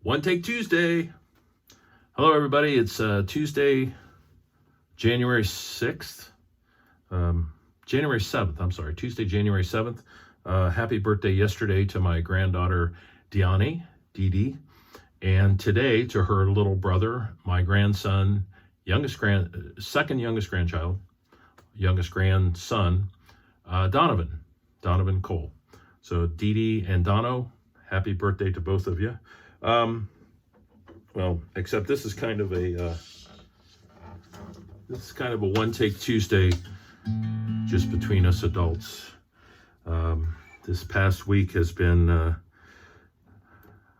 One Take Tuesday. Hello, everybody. It's Tuesday, January 6th. January 7th, I'm sorry. Tuesday, January 7th. Happy birthday yesterday to my granddaughter, Dee Dee. And today to her little brother, my grandson, second youngest grandchild, youngest grandson, Donovan Cole. So Dee Dee and Dono, happy birthday to both of you. Well, except this is kind of a One Take Tuesday just between us adults. This past week has been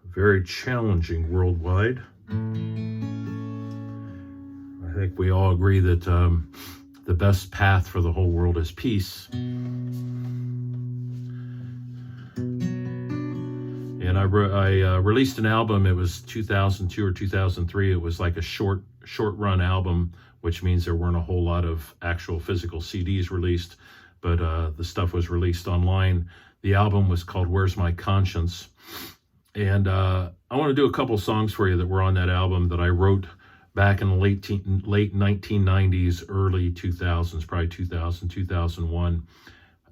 very challenging worldwide. I think we all agree that the best path for the whole world is peace. And I released an album. It was 2002 or 2003. It was like a short run album, which means there weren't a whole lot of actual physical CDs released, but the stuff was released online. The album was called Where's My Conscience? And I want to do a couple songs for you that were on that album that I wrote back in the late 1990s, early 2000s, probably 2000, 2001.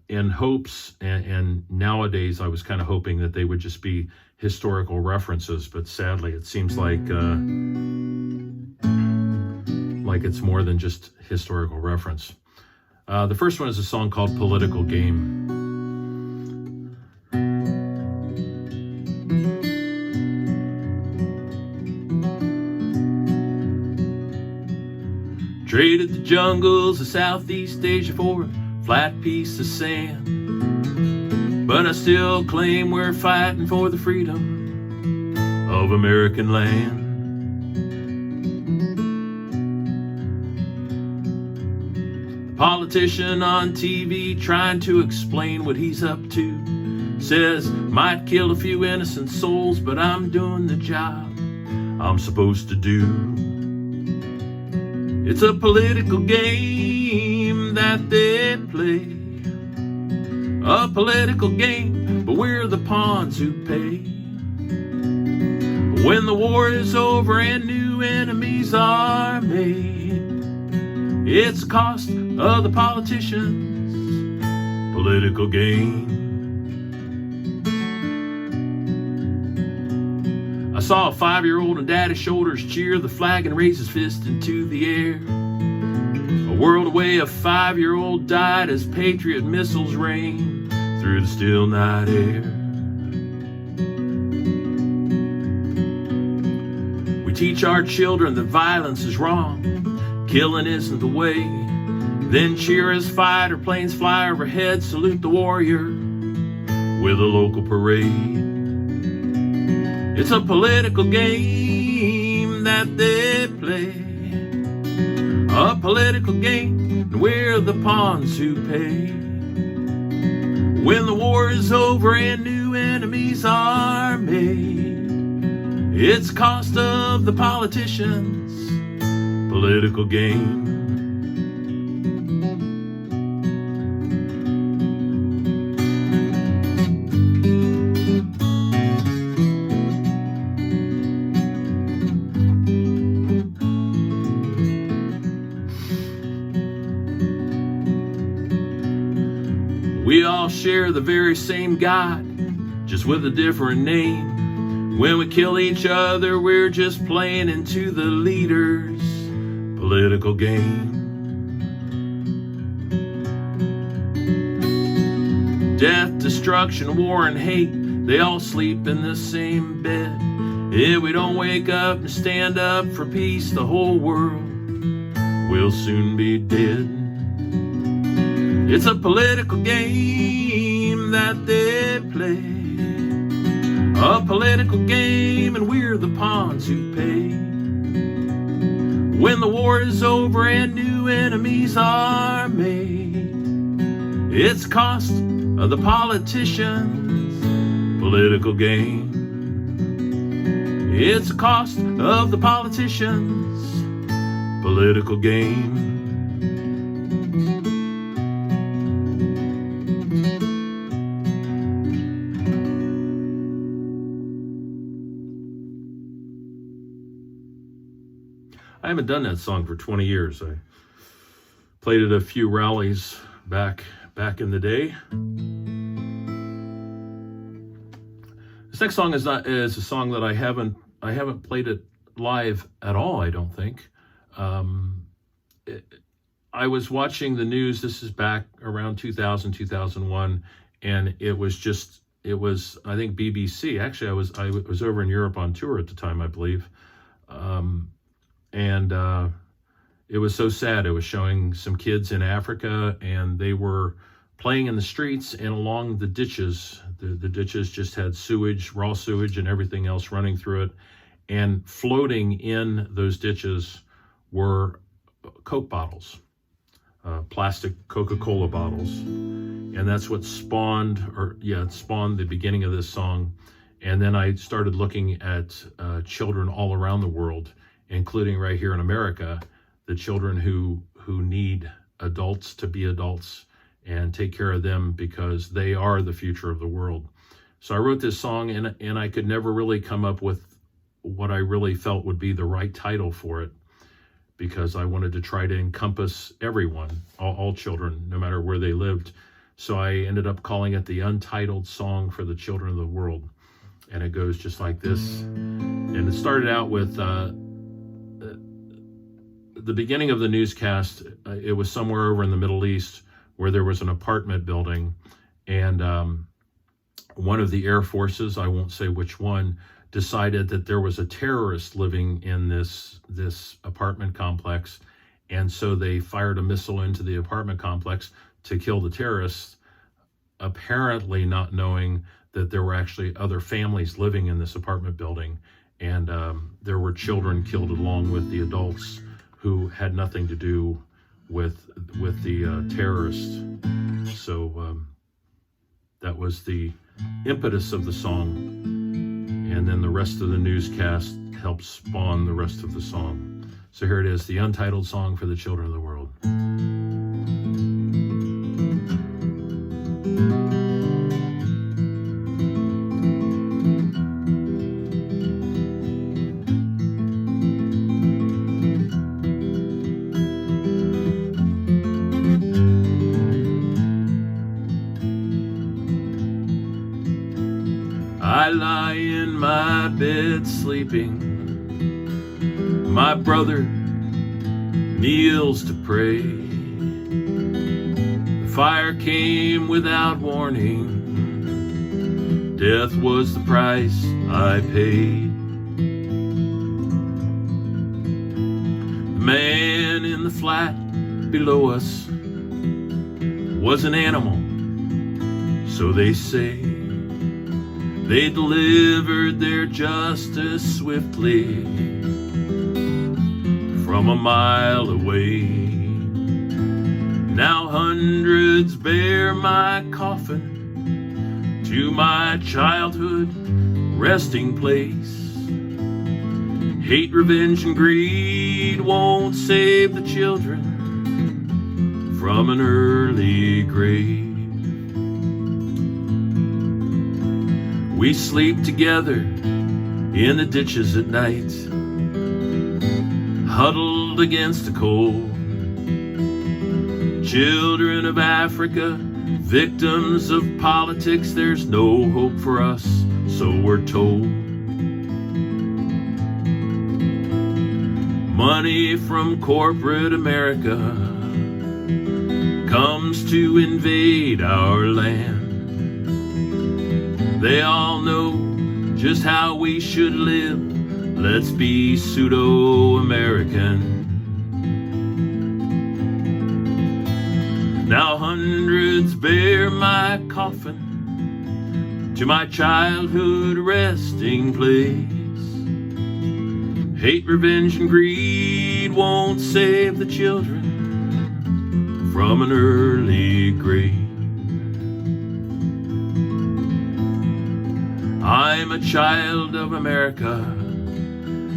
In hopes, and nowadays I was kind of hoping that they would just be historical references, but sadly it seems like it's more than just historical reference. The first one is a song called Political Game. Traded the jungles of Southeast Asia for a flat piece of sand, but I still claim we're fighting for the freedom of American land. The politician on TV trying to explain what he's up to says might kill a few innocent souls, but I'm doing the job I'm supposed to do. It's a political game that they play, a political game, but we're the pawns who pay. When the war is over and new enemies are made, it's the cost of the politicians' political game. I saw a 5-year-old on daddy's shoulders cheer the flag and raise his fist into the air. A world away, a 5-year-old died as patriot missiles rain through the still night air. We teach our children that violence is wrong, killing isn't the way. Then cheer as fighter planes fly overhead, salute the warrior with a local parade. It's a political game that they play, a political game, and we're the pawns who pay. When the war is over and new enemies are made, it's the cost of the politicians' political game. We all share the very same God, just with a different name. When we kill each other, we're just playing into the leader's political game. Death, destruction, war, and hate, they all sleep in the same bed. If we don't wake up and stand up for peace, the whole world will soon be dead. It's a political game that they play, a political game, and we're the pawns who pay. When the war is over and new enemies are made, it's the cost of the politicians' political game. It's the cost of the politicians' political game. I haven't done that song for 20 years. I played at a few rallies back in the day. This next song is a song that I haven't played it live at all, I don't think. I was watching the news. This is back around 2000, 2001, and it was I think BBC. Actually, I was over in Europe on tour at the time, I believe. And it was so sad. It was showing some kids in Africa, and they were playing in the streets and along the ditches. The ditches just had sewage, raw sewage, and everything else running through it. And floating in those ditches were Coke bottles, plastic Coca-Cola bottles. And that's what spawned the beginning of this song. And then I started looking at children all around the world, including right here in America, the children who need adults to be adults and take care of them because they are the future of the world. So I wrote this song, and I could never really come up with what I really felt would be the right title for it, because I wanted to try to encompass everyone, all children, no matter where they lived. So I ended up calling it the Untitled Song for the Children of the World. And it goes just like this. And it started out with the beginning of the newscast. It was somewhere over in the Middle East where there was an apartment building, and one of the air forces, I won't say which one, decided that there was a terrorist living in this apartment complex, and so they fired a missile into the apartment complex to kill the terrorists, apparently not knowing that there were actually other families living in this apartment building, and there were children killed along with the adults who had nothing to do with the terrorists. So that was the impetus of the song, and then the rest of the newscast helped spawn the rest of the song. So here it is, the Untitled Song for the Children of the World. I lie in my bed sleeping. My brother kneels to pray. The fire came without warning. Death was the price I paid. The man in the flat below us was an animal, so they say. They delivered their justice swiftly from a mile away. Now hundreds bear my coffin to my childhood resting place. Hate, revenge, and greed won't save the children from an early grave. We sleep together in the ditches at night, huddled against the cold. Children of Africa, victims of politics, there's no hope for us, so we're told. Money from corporate America comes to invade our land. They all know just how we should live. Let's be pseudo-American. Now hundreds bear my coffin to my childhood resting place. Hate, revenge, and greed won't save the children from an early grave. I'm a child of America,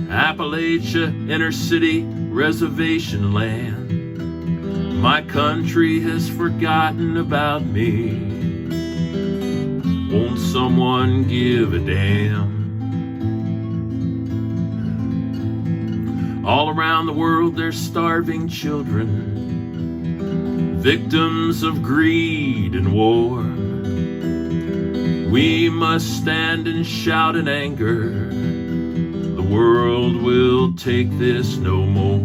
Appalachia, inner city, reservation land. My country has forgotten about me. Won't someone give a damn? All around the world there's starving children, victims of greed and war. We must stand and shout in anger. The world will take this no more.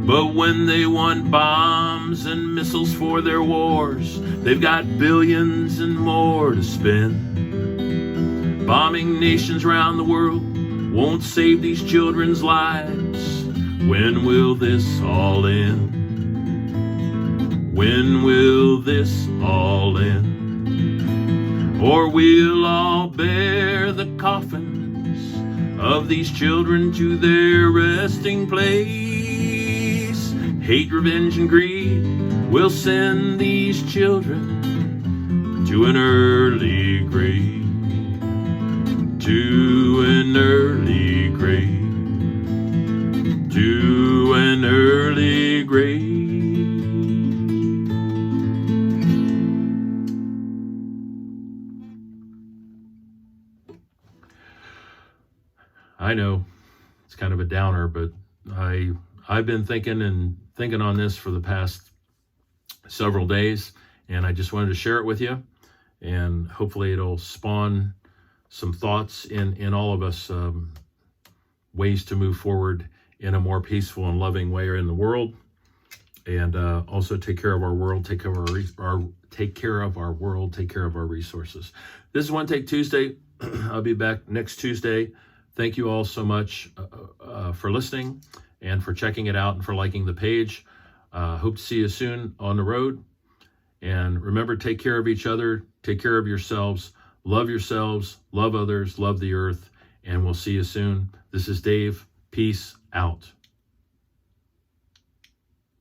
But when they want bombs and missiles for their wars, they've got billions and more to spend. Bombing nations around the world won't save these children's lives. When will this all end? When will this all end? Or we'll all bear the coffins of these children to their resting place. Hate, revenge, and greed will send these children to an early grave. To an early grave. To an early grave. I know it's kind of a downer, but I've been thinking on this for the past several days, and I just wanted to share it with you, and hopefully it'll spawn some thoughts in all of us, ways to move forward in a more peaceful and loving way in the world, and also take care of our world, take care of our world, take care of our resources. This is One Take Tuesday. I'll be back next Tuesday. Thank you all so much for listening and for checking it out and for liking the page. Hope to see you soon on the road. And remember, take care of each other, take care of yourselves. Love yourselves, love others, love the earth, and we'll see you soon. This is Dave. Peace out.